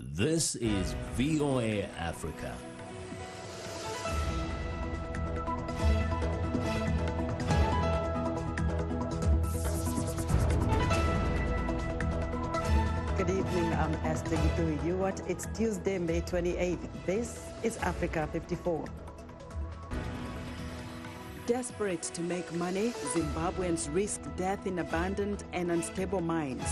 This is VOA Africa. Good evening, I'm Esther Gitui. It's Tuesday, May 28th. This is Africa 54. Desperate to make money, Zimbabweans risk death in abandoned and unstable mines.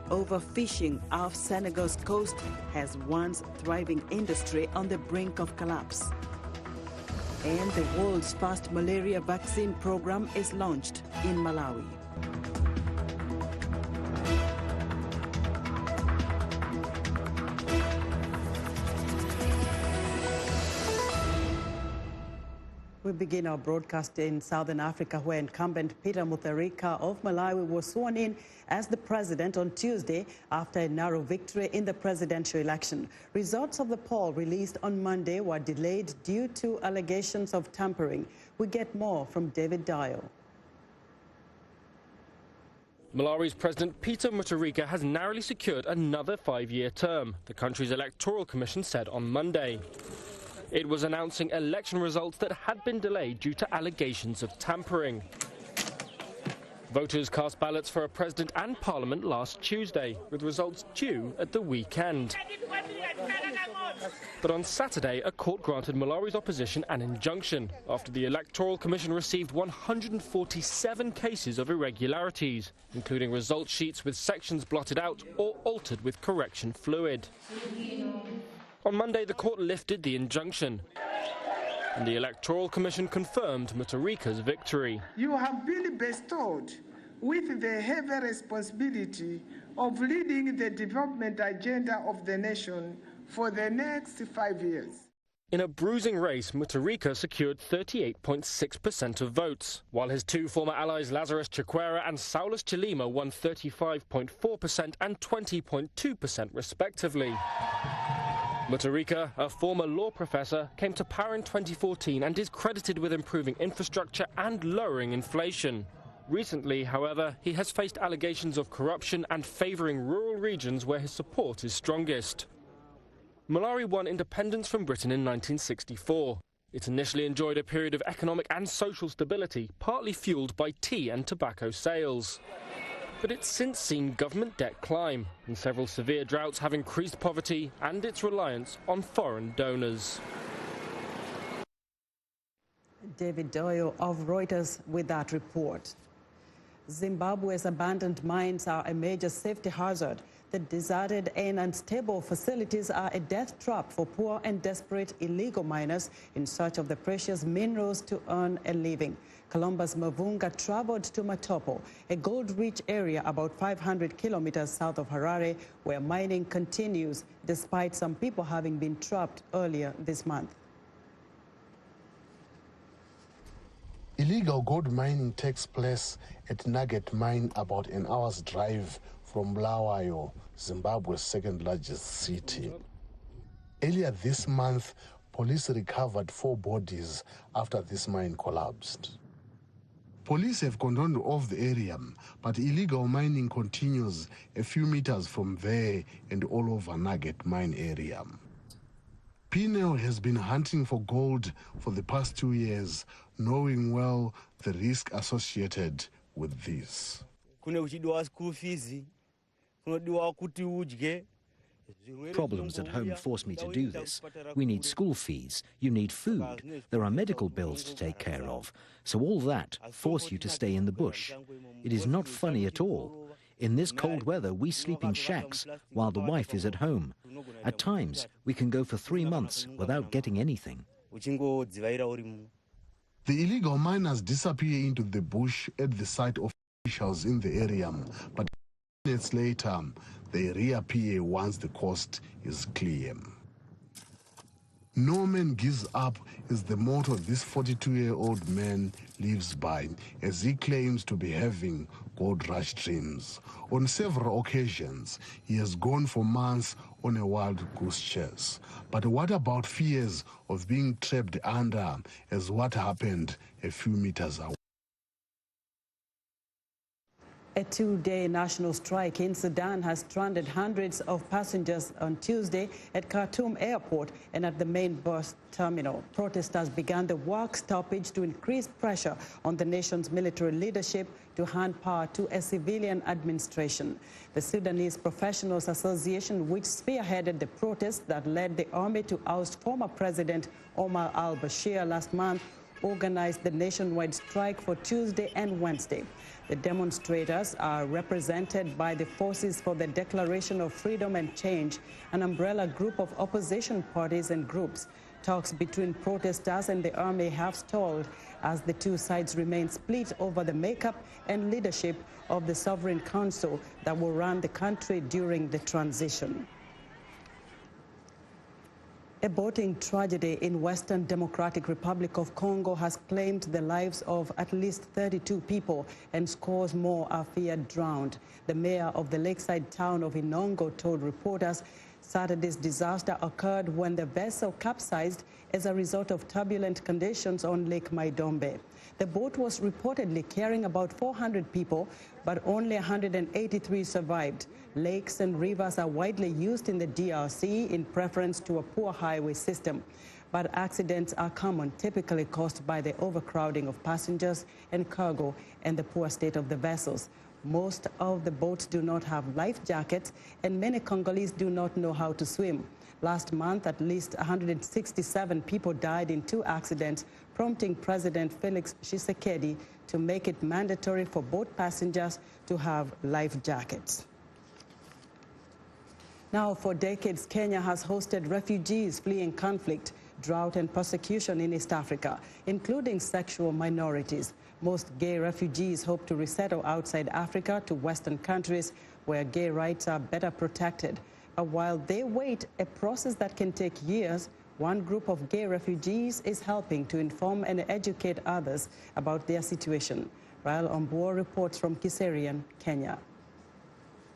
Overfishing off Senegal's coast has once thriving industry on the brink of collapse. And the world's first malaria vaccine program is launched in Malawi. We begin our broadcast in Southern Africa, where incumbent Peter Mutharika of Malawi was sworn in as the president on Tuesday after a narrow victory in the presidential election. Results of the poll released on Monday were delayed due to allegations of tampering. We get more from David Dial. Malawi's President Peter Mutharika has narrowly secured another 5-year term, the country's electoral commission said on Monday. It was announcing election results that had been delayed due to allegations of tampering. Voters cast ballots for a president and parliament last Tuesday, with results due at the weekend. But on Saturday, a court granted Malawi's opposition an injunction after the Electoral Commission received 147 cases of irregularities, including result sheets with sections blotted out or altered with correction fluid. On Monday, the court lifted the injunction, and the Electoral Commission confirmed Mutharika's victory. You have been bestowed with the heavy responsibility of leading the development agenda of the nation for the next 5 years. In a bruising race, Mutharika secured 38.6% of votes, while his two former allies Lazarus Chakwera and Saulus Chilima won 35.4% and 20.2% respectively. Mutharika, a former law professor, came to power in 2014 and is credited with improving infrastructure and lowering inflation. Recently, however, he has faced allegations of corruption and favouring rural regions where his support is strongest. Malawi won independence from Britain in 1964. It initially enjoyed a period of economic and social stability, partly fuelled by tea and tobacco sales. But it's since seen government debt climb, and several severe droughts have increased poverty and its reliance on foreign donors. David Doyle of Reuters with that report. Zimbabwe's abandoned mines are a major safety hazard. The deserted and unstable facilities are a death trap for poor and desperate illegal miners in search of the precious minerals to earn a living. Columbus Mavunga traveled to Matopo, a gold-rich area about 500 kilometers south of Harare, where mining continues, despite some people having been trapped earlier this month. Illegal gold mining takes place at Nugget Mine, about an hour's drive from Bulawayo, Zimbabwe's second-largest city. Earlier this month, police recovered 4 bodies after this mine collapsed. Police have cordoned off the area, but illegal mining continues a few meters from there and all over Nugget Mine area. Pinel has been hunting for gold for the past 2 years, knowing well the risk associated with this. Problems at home force me to do this. We need school fees, you need food, there are medical bills to take care of. So all that force you to stay in the bush. It is not funny at all. In this cold weather, we sleep in shacks while the wife is at home. At times, we can go for 3 months without getting anything. The illegal miners disappear into the bush at the sight of officials in the area, but minutes later, they reappear once the coast is clear. No man gives up is the motto this 42-year-old man lives by, as he claims to be having gold rush dreams. On several occasions, he has gone for months on a wild goose chase. But what about fears of being trapped under, as what happened a few meters away? A two-day national strike in Sudan has stranded hundreds of passengers on Tuesday at Khartoum Airport and at the main bus terminal. Protesters began the work stoppage to increase pressure on the nation's military leadership to hand power to a civilian administration. The Sudanese Professionals Association, which spearheaded the protest that led the army to oust former President Omar al-Bashir last month, organized the nationwide strike for Tuesday and Wednesday. The demonstrators are represented by the Forces for the Declaration of Freedom and Change, an umbrella group of opposition parties and groups. Talks between protesters and the army have stalled as the two sides remain split over the makeup and leadership of the Sovereign Council that will run the country during the transition. A boating tragedy in Western Democratic Republic of Congo has claimed the lives of at least 32 people and scores more are feared drowned. The mayor of the lakeside town of Inongo told reporters Saturday's disaster occurred when the vessel capsized as a result of turbulent conditions on Lake Maidombe. The boat was reportedly carrying about 400 people, but only 183 survived. Lakes and rivers are widely used in the DRC in preference to a poor highway system. But accidents are common, typically caused by the overcrowding of passengers and cargo and the poor state of the vessels. Most of the boats do not have life jackets, and many Congolese do not know how to swim. Last month, at least 167 people died in two accidents, prompting President Felix Tshisekedi to make it mandatory for boat passengers to have life jackets. Now, for decades, Kenya has hosted refugees fleeing conflict, drought, and persecution in East Africa, including sexual minorities. Most gay refugees hope to resettle outside Africa to Western countries where gay rights are better protected. But while they wait, a process that can take years, one group of gay refugees is helping to inform and educate others about their situation. Rael Ombor reports from Kiserian, Kenya.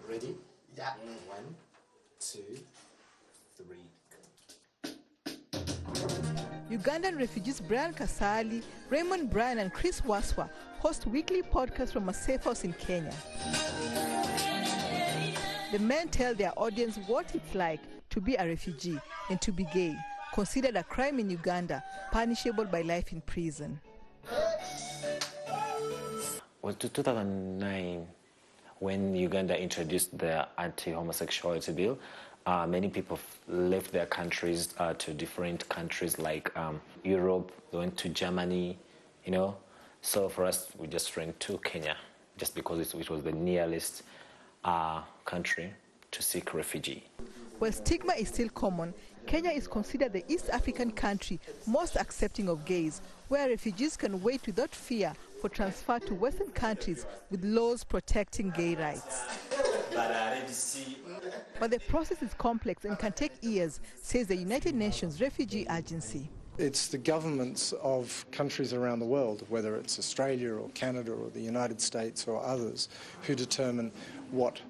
Ready? Yeah. 1, 2, 3. Ugandan refugees Brian Kasali, Raymond Brian and Chris Waswa host weekly podcasts from a safe house in Kenya. The men tell their audience what it's like to be a refugee and to be gay, considered a crime in Uganda, punishable by life in prison. Well, 2009, when Uganda introduced the anti-homosexuality bill, many people left their countries to different countries like Europe, they went to Germany, you know. So for us, we just ran to Kenya, just because it was the nearest country to seek refugee. While stigma is still common, Kenya is considered the East African country most accepting of gays, where refugees can wait without fear for transfer to Western countries with laws protecting gay rights. But the process is complex and can take years, says the United Nations Refugee Agency. It's the governments of countries around the world, whether it's Australia or Canada or the United States or others, who determine what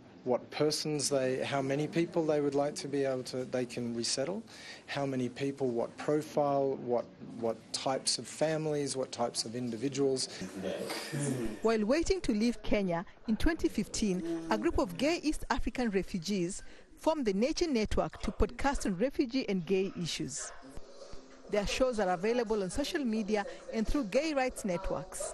persons how many people they would like to be able to, they can resettle, how many people, what profile, what types of families, what types of individuals. While waiting to leave Kenya, in 2015, a group of gay East African refugees formed the Nature Network to podcast on refugee and gay issues. Their shows are available on social media and through gay rights networks.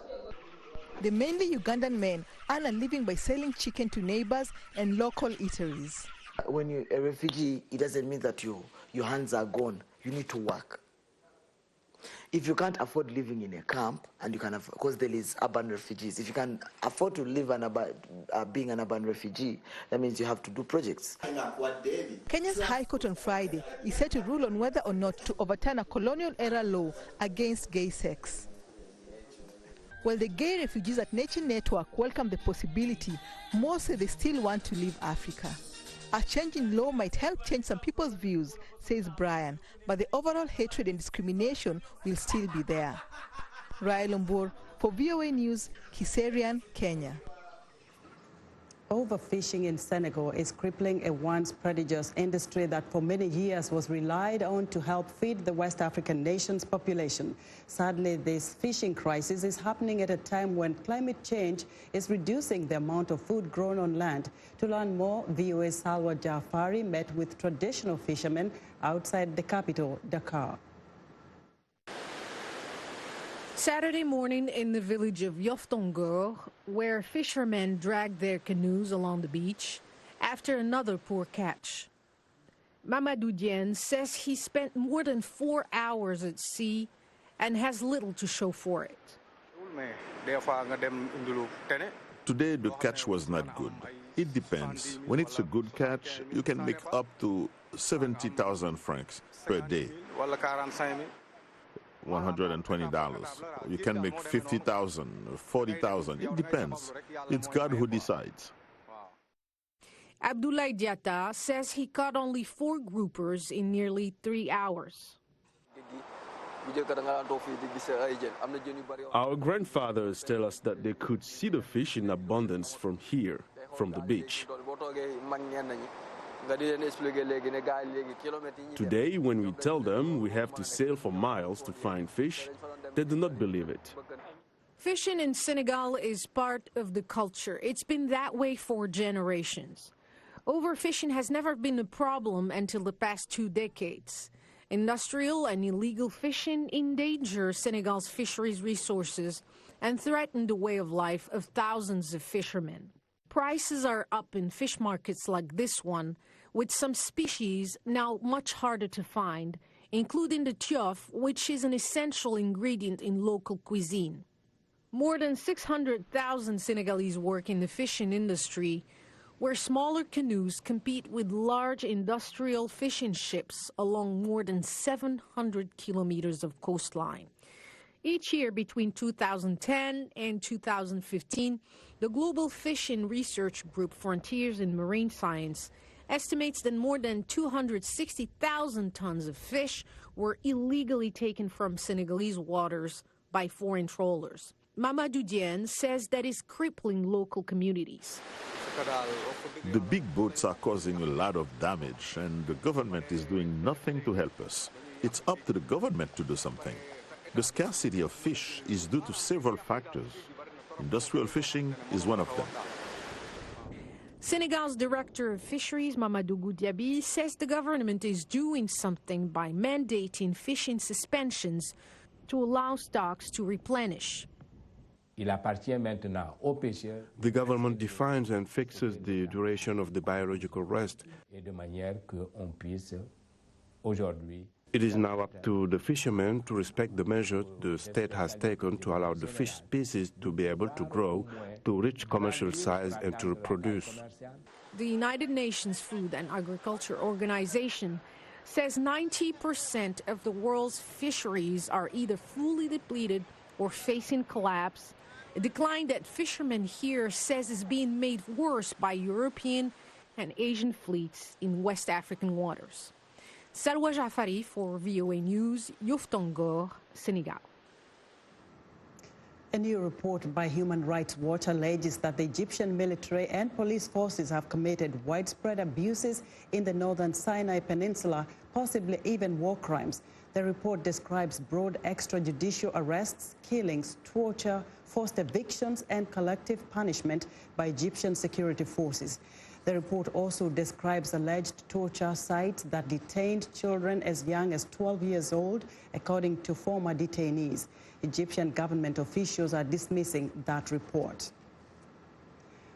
The mainly Ugandan men earn a living by selling chicken to neighbors and local eateries. When you're a refugee, it doesn't mean that your hands are gone. You need to work. If you can't afford living in a camp, and you can, because there is urban refugees, if you can afford to live being an urban refugee, that means you have to do projects. Kenya's High Court on Friday is set to rule on whether or not to overturn a colonial-era law against gay sex. While the gay refugees at Nature Network welcome the possibility, most say they still want to leave Africa. A change in law might help change some people's views, says Brian, but the overall hatred and discrimination will still be there. Rael Ombor for VOA News, Kiserian, Kenya. Overfishing in Senegal is crippling a once prodigious industry that for many years was relied on to help feed the West African nation's population. Sadly, this fishing crisis is happening at a time when climate change is reducing the amount of food grown on land. To learn more, VOA's Salwa Jafari met with traditional fishermen outside the capital, Dakar. Saturday morning in the village of Yoftongor, where fishermen dragged their canoes along the beach after another poor catch. Mamadou Dieng says he spent more than 4 hours at sea and has little to show for it. Today the catch was not good. It depends. When it's a good catch, you can make up to 70,000 francs per day. $120. You can make 50,000, 40,000. It depends. It's God who decides. Abdoulaye Diatta says he caught only 4 groupers in nearly 3 hours. Our grandfathers tell us that they could see the fish in abundance from here, from the beach. Today, when we tell them we have to sail for miles to find fish, they do not believe it. Fishing in Senegal is part of the culture. It's been that way for generations. Overfishing has never been a problem until the past 2 decades. Industrial and illegal fishing endanger Senegal's fisheries resources and threaten the way of life of thousands of fishermen. Prices are up in fish markets like this one, with some species now much harder to find, including the tiof, which is an essential ingredient in local cuisine. More than 600,000 Senegalese work in the fishing industry, where smaller canoes compete with large industrial fishing ships along more than 700 kilometers of coastline. Each year between 2010 and 2015, the Global Fishing Research Group Frontiers in Marine Science estimates that more than 260,000 tons of fish were illegally taken from Senegalese waters by foreign trawlers. Mamadou Dieng says that is crippling local communities. The big boats are causing a lot of damage, and the government is doing nothing to help us. It's up to the government to do something. The scarcity of fish is due to several factors. Industrial fishing is one of them. Senegal's Director of Fisheries, Mamadou Goudiaby, says the government is doing something by mandating fishing suspensions to allow stocks to replenish. The government defines and fixes the duration of the biological rest. It is now up to the fishermen to respect the measures the state has taken to allow the fish species to be able to grow, to reach commercial size and to reproduce. The United Nations Food and Agriculture Organization says 90% of the world's fisheries are either fully depleted or facing collapse, a decline that fishermen here says is being made worse by European and Asian fleets in West African waters. Salwa Jafari for VOA News, Yoftongor, Senegal. A new report by Human Rights Watch alleges that the Egyptian military and police forces have committed widespread abuses in the northern Sinai Peninsula, possibly even war crimes. The report describes broad extrajudicial arrests, killings, torture, forced evictions, and collective punishment by Egyptian security forces. The report also describes alleged torture sites that detained children as young as 12 years old, according to former detainees. Egyptian government officials are dismissing that report.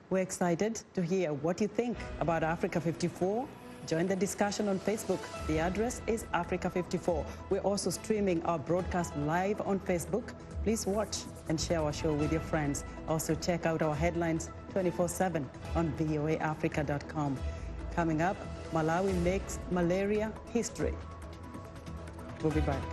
We're excited to hear what you think about Africa 54. Join the discussion on Facebook. The address is Africa 54. We're also streaming our broadcast live on Facebook. Please watch and share our show with your friends. Also check out our headlines 24/7 on voaafrica.com. Coming up, Malawi makes malaria history. We'll be back.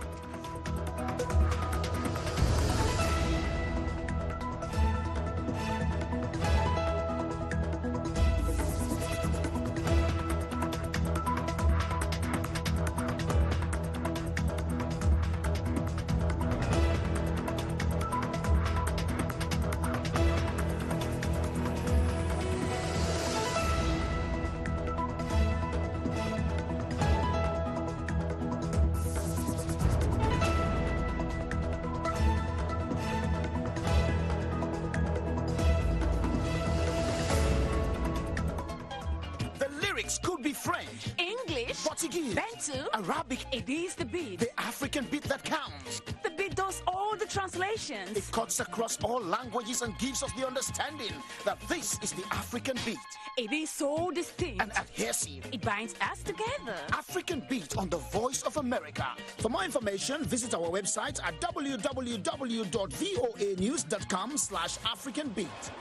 could be French, English, Portuguese, Bantu, Arabic. It is the beat. The African beat that counts. The beat does all the translations. It cuts across all languages and gives us the understanding that this is the African beat. It is so distinct and adhesive. It binds us together. African Beat on the Voice of America. For more information, visit our website at www.voanews.com/AfricanBeat.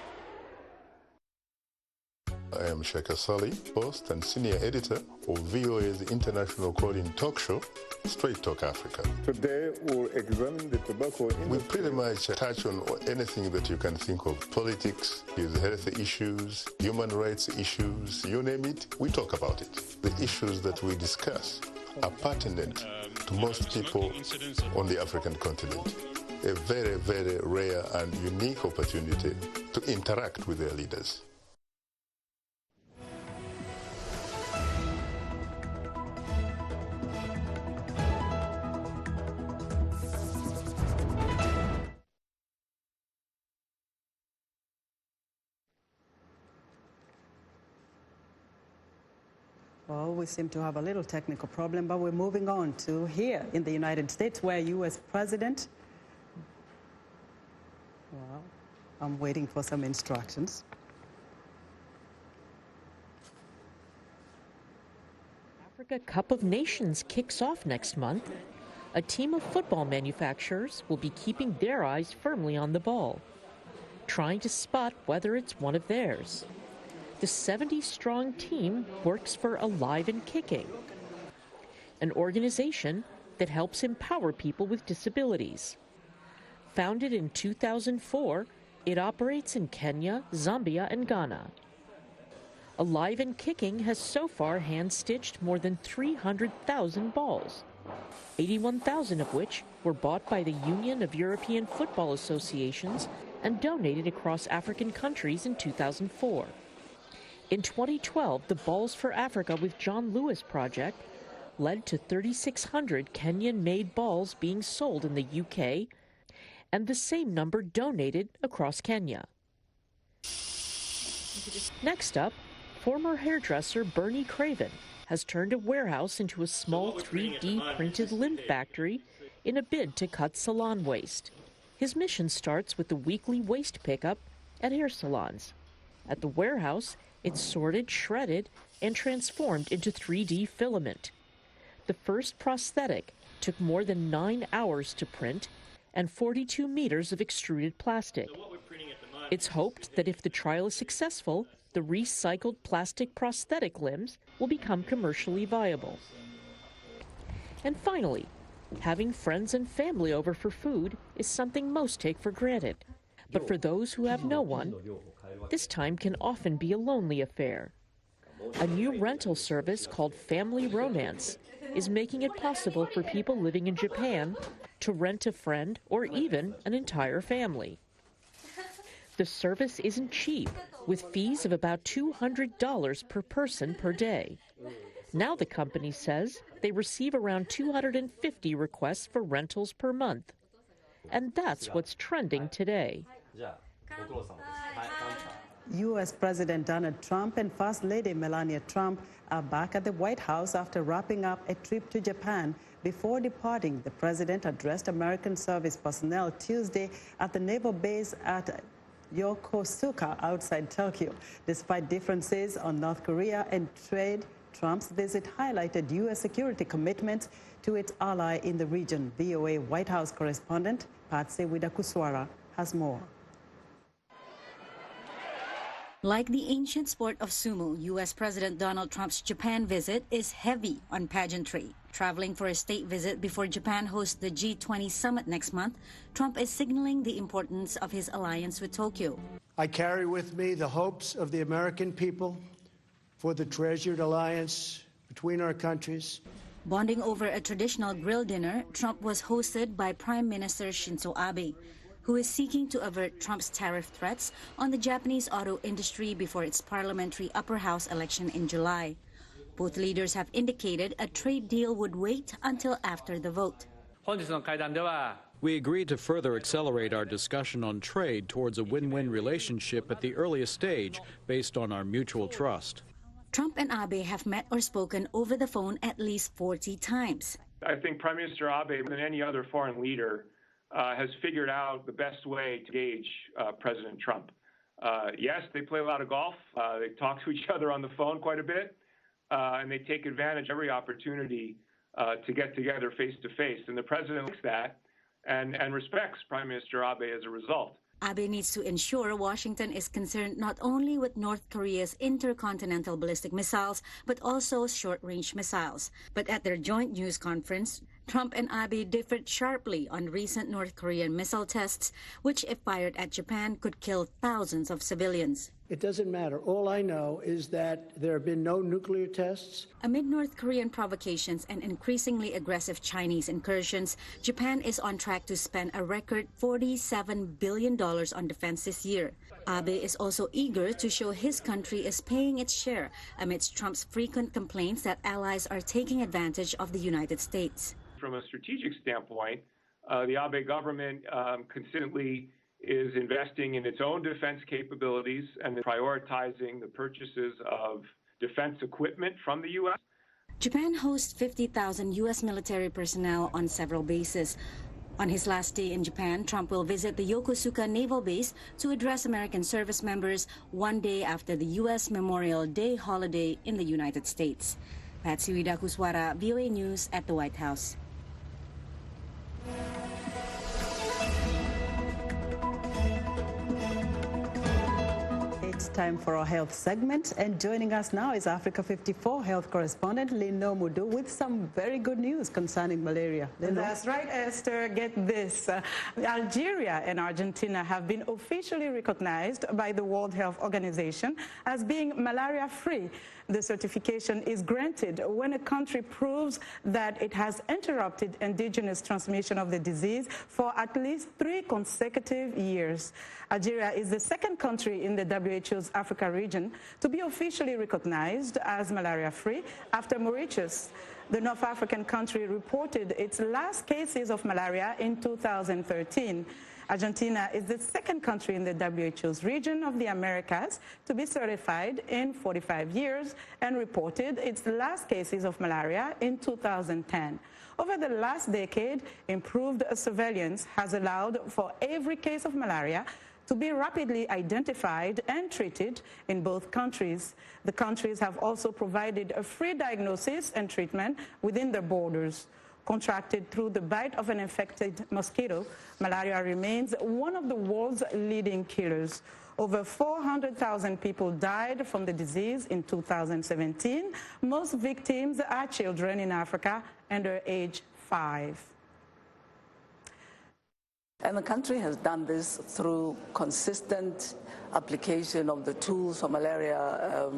I am Shaka Sali, host and senior editor of VOA's international call-in talk show, Straight Talk Africa. Today we'll examine the tobacco industry. We pretty much touch on anything that you can think of. Politics, health issues, human rights issues, you name it, we talk about it. The issues that we discuss are pertinent to most people on the African continent. A very, very rare and unique opportunity to interact with their leaders. Well, we seem to have a little technical problem, but we're moving on to here in the United States, where U.S. President... Well, I'm waiting for some instructions. Africa Cup of Nations kicks off next month. A team of football manufacturers will be keeping their eyes firmly on the ball, trying to spot whether it's one of theirs. The 70-strong team works for Alive and Kicking, an organization that helps empower people with disabilities. Founded in 2004, it operates in Kenya, Zambia, and Ghana. Alive and Kicking has so far hand-stitched more than 300,000 balls, 81,000 of which were bought by the Union of European Football Associations and donated across African countries in 2004. In 2012, the Balls for Africa with John Lewis project led to 3,600 Kenyan-made balls being sold in the UK and the same number donated across Kenya. Next up, former hairdresser Bernie Craven has turned a warehouse into a small 3D printed limb factory in a bid to cut salon waste. His mission starts with the weekly waste pickup at hair salons. At the warehouse, it's sorted, shredded, and transformed into 3D filament. The first prosthetic took more than 9 hours to print and 42 meters of extruded plastic. It's hoped that if the trial is successful, the recycled plastic prosthetic limbs will become commercially viable. And finally, having friends and family over for food is something most take for granted. But for those who have no one, this time can often be a lonely affair. A new rental service called Family Romance is making it possible for people living in Japan to rent a friend or even an entire family. The service isn't cheap, with fees of about $200 per person per day. Now the company says they receive around 250 requests for rentals per month. And that's what's trending today. U.S. President Donald Trump and First Lady Melania Trump are back at the White House after wrapping up a trip to Japan. Before departing, the president addressed American service personnel Tuesday at the naval base at Yokosuka outside Tokyo. Despite differences on North Korea and trade, Trump's visit highlighted U.S. security commitments to its ally in the region. VOA White House correspondent Patsy Widakuswara has more. Like the ancient sport of sumo, U.S. President Donald Trump's Japan visit is heavy on pageantry. Traveling for a state visit before Japan hosts the G20 summit next month, Trump is signaling the importance of his alliance with Tokyo. I carry with me the hopes of the American people for the treasured alliance between our countries. Bonding over a traditional grill dinner, Trump was hosted by Prime Minister Shinzo Abe, who is seeking to avert Trump's tariff threats on the Japanese auto industry before its parliamentary upper house election in July. Both leaders have indicated a trade deal would wait until after the vote. We agreed to further accelerate our discussion on trade towards a win-win relationship at the earliest stage based on our mutual trust. Trump and Abe have met or spoken over the phone at least 40 times. I think Prime Minister Abe, more than any other foreign leader, has figured out the best way to gauge President Trump. Yes, they play a lot of golf. They talk to each other on the phone quite a bit, and they take advantage of every opportunity to get together face-to-face. And the president likes that and respects Prime Minister Abe as a result. Abe needs to ensure Washington is concerned not only with North Korea's intercontinental ballistic missiles, but also short-range missiles. But at their joint news conference, Trump and Abe differed sharply on recent North Korean missile tests, which, if fired at Japan, could kill thousands of civilians. It doesn't matter. All I know is that there have been no nuclear tests. Amid North Korean provocations and increasingly aggressive Chinese incursions, Japan is on track to spend a record $47 billion on defense this year. Abe is also eager to show his country is paying its share amidst Trump's frequent complaints that allies are taking advantage of the United States. From a strategic standpoint, the Abe government consistently is investing in its own defense capabilities and prioritizing the purchases of defense equipment from the U.S. Japan hosts 50,000 U.S. military personnel on several bases. On his last day in Japan, Trump will visit the Yokosuka Naval Base to address American service members one day after the U.S. Memorial Day holiday in the United States. Patsy Widakuswara, VOA News at the White House. It's time for our health segment, and joining us now is Africa 54 health correspondent Lino Mudu with some very good news concerning malaria. Lino? That's right, Esther. Get this. Algeria and Argentina have been officially recognized by the World Health Organization as being malaria-free. The certification is granted when a country proves that it has interrupted indigenous transmission of the disease for at least 3 consecutive years. Algeria is the second country in the WHO's Africa region to be officially recognized as malaria-free after Mauritius. The North African country reported its last cases of malaria in 2013. Argentina is the second country in the WHO's region of the Americas to be certified in 45 years and reported its last cases of malaria in 2010. Over the last decade, improved surveillance has allowed for every case of malaria to be rapidly identified and treated in both countries. The countries have also provided a free diagnosis and treatment within their borders. Contracted through the bite of an infected mosquito, malaria remains one of the world's leading killers. Over 400,000 people died from the disease in 2017. Most victims are children in Africa under age 5. And the country has done this through consistent application of the tools for malaria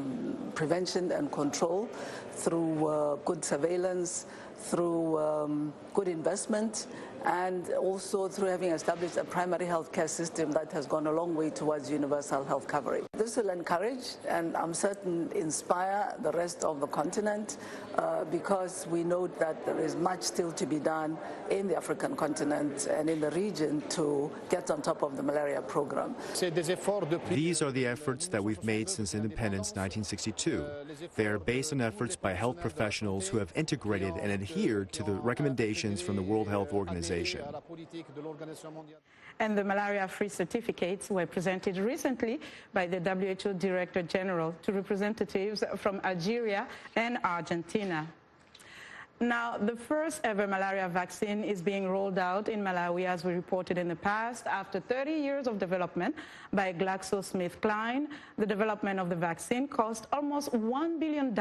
prevention and control, through good surveillance, through good investment, and also through having established a primary health care system that has gone a long way towards universal health coverage. This will encourage and I'm certain inspire the rest of the continent because we know that there is much still to be done in the African continent and in the region to get on top of the malaria program. These are the efforts that we've made since independence 1962. They are based on efforts by health professionals who have integrated and adhered to the recommendations from the World Health Organization. And the malaria-free certificates were presented recently by the WHO Director General to representatives from Algeria and Argentina. Now, the first ever malaria vaccine is being rolled out in Malawi, as we reported in the past, after 30 years of development by GlaxoSmithKline. The development of the vaccine cost almost $1 billion,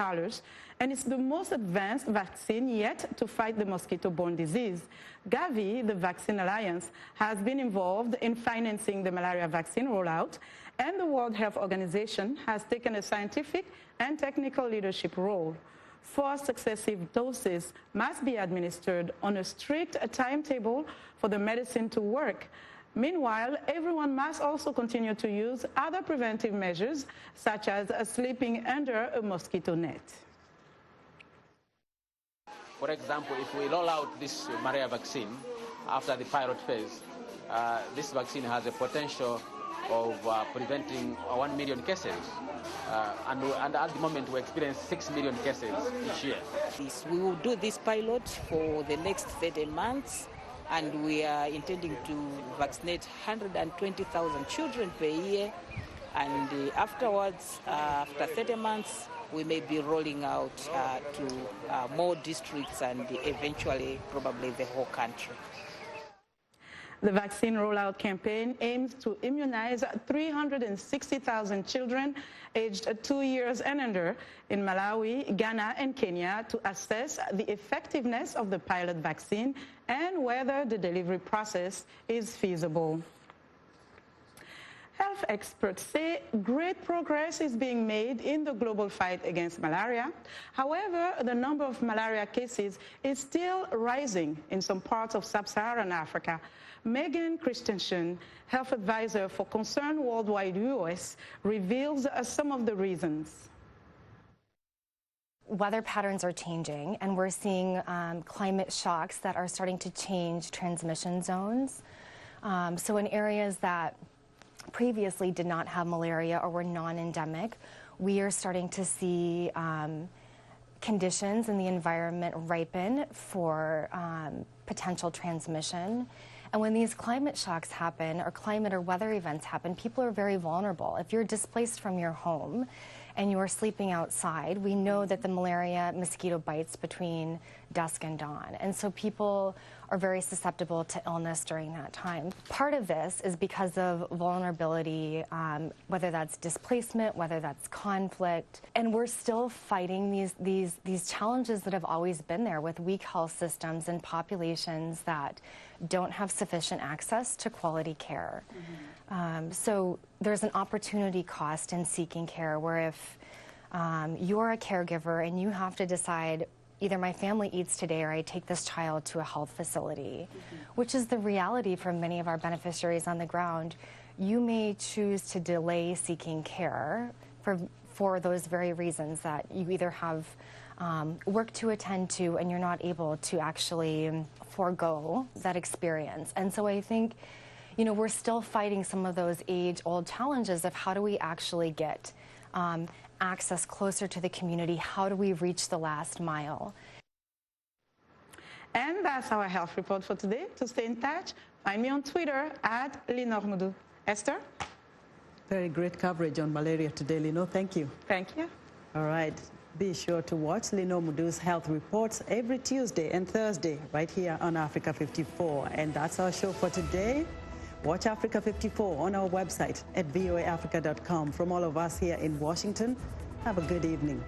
and it's the most advanced vaccine yet to fight the mosquito-borne disease. Gavi, the Vaccine Alliance, has been involved in financing the malaria vaccine rollout, and the World Health Organization has taken a scientific and technical leadership role. 4 successive doses must be administered on a strict timetable for the medicine to work. Meanwhile, everyone must also continue to use other preventive measures, such as sleeping under a mosquito net. For example, if we roll out this malaria vaccine after the pilot phase, this vaccine has a potential of preventing 1 million cases. And at the moment, we experience 6 million cases each year. We will do this pilot for the next 30 months, and we are intending to vaccinate 120,000 children per year. And afterwards, after 30 months, we may be rolling out to more districts and eventually probably the whole country. The vaccine rollout campaign aims to immunize 360,000 children aged 2 years and under in Malawi, Ghana, and Kenya to assess the effectiveness of the pilot vaccine and whether the delivery process is feasible. Health experts say great progress is being made in the global fight against malaria. However, the number of malaria cases is still rising in some parts of sub-Saharan Africa. Megan Christensen, health advisor for Concern Worldwide US, reveals some of the reasons. Weather patterns are changing, and we're seeing climate shocks that are starting to change transmission zones. So in areas that previously did not have malaria or were non-endemic, we are starting to see conditions in the environment ripen for potential transmission. And when these climate shocks happen, or climate or weather events happen, people are very vulnerable. If you're displaced from your home and you're sleeping outside, we know that the malaria mosquito bites between dusk and dawn. And so people are very susceptible to illness during that time. Part of this is because of vulnerability, whether that's displacement, whether that's conflict. And we're still fighting these challenges that have always been there with weak health systems and populations that don't have sufficient access to quality care. So there's an opportunity cost in seeking care where if you're a caregiver and you have to decide either my family eats today or I take this child to a health facility, which is the reality for many of our beneficiaries on the ground, you may choose to delay seeking care for those very reasons that you either have work to attend to and you're not able to actually forego that experience. And so I think, you know, we're still fighting some of those age-old challenges of how do we actually get access closer to the community? How do we reach the last mile? And that's our health report for today. To stay in touch, find me on Twitter at Lenore Moudou. Esther? Very great coverage on malaria today, Lenore. Thank you. Thank you. All right. Be sure to watch Lenore Moudou's health reports every Tuesday and Thursday right here on Africa 54. And that's our show for today. Watch Africa 54 on our website at voaafrica.com. From all of us here in Washington, have a good evening.